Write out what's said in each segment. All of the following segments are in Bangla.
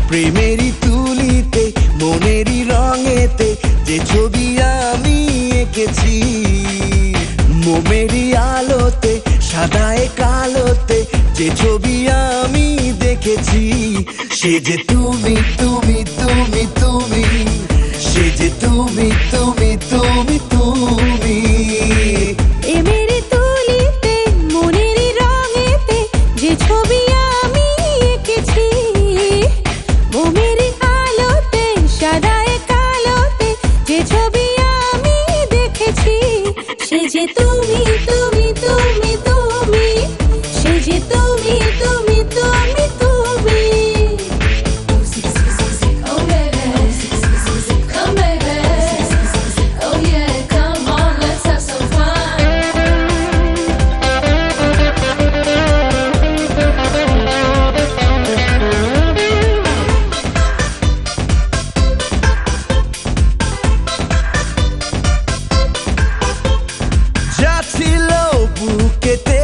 প্রেমেরই তুলিতে মনেরই রঙেতে যে ছবি আমি এঁকেছি, মোমেরই আলোতে সাদায় কালোতে যে ছবি আমি দেখেছি, সে যে তুমি তুমি তুমি তুমি, সে যে তুমি তুমি তুমি তুমি। প্রেমেরই তুলিতে মনেরই রঙেতে যে ছবি আমি এঁকেছি, মোমেরই আলোতে সাদায় কালোতে যে ছবি আমি দেখেছি, সে যে তুমি তুমি তুমি তুমি, সে যে তুমি তুমি তুমি তুমি। Oh baby, come baby, oh yeah, come on, let's have some fun. যা ছিল বুকেতে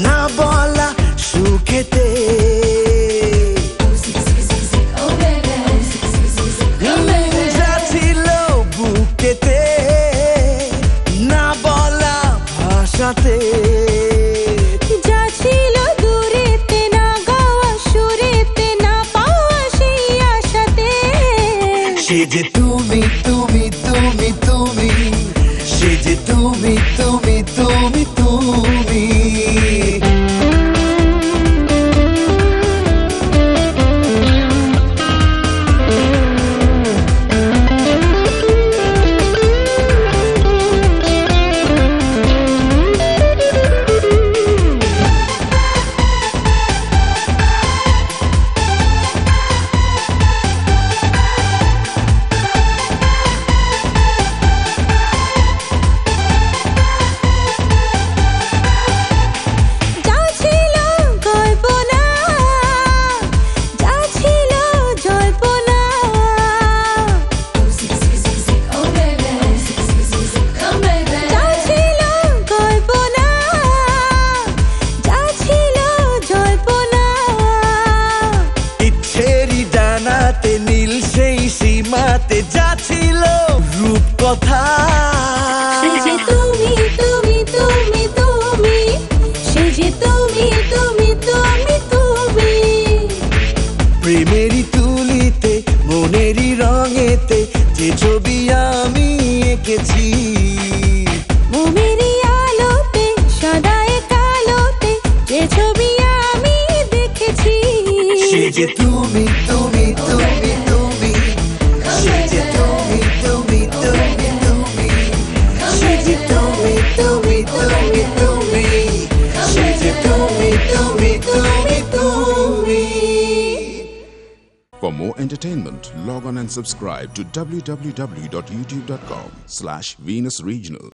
না বলা সুখেতে, Oh baby, come baby. যা ছিল বুকেতে না বলা ভাষাতে, যা ছিল দূরেতে না গাওয়া সুরেতে না পাওয়া সেই আশাতে, সে যে তুমি তুমি তুমি তুমি, সে যে তুমি তুমি তুমি তুমি। যা ছিল কল্পনা, যা ছিল জল্পনা, Oh baby, come baby. যা ছিল কল্পনা, যা ছিল জল্পনা, ইচ্ছেরই ডানাতে নীল সেই সীমাতে যা ছিল রূপকথা, সে যে তুমি তুমি তুমি তুমি, সে যে তুমি তুমি তুমি তুমি। প্রেমেরই তুলিতে মনেরই রঙেতে যে ছবি আমি এঁকেছি, মোমেরই আলোতে সাদায় কালোতে যে ছবি আমি দেখেছি, সে যে তুমি তুমি তুমি তুমি, সে যে তুমি তুমি তুমি তুমি, সে যে তুমি তুমি তুমি তুমি, সে যে তুমি তুমি তুমি তুমি। For more entertainment, log on and subscribe to www.youtube.com/Venus Regional.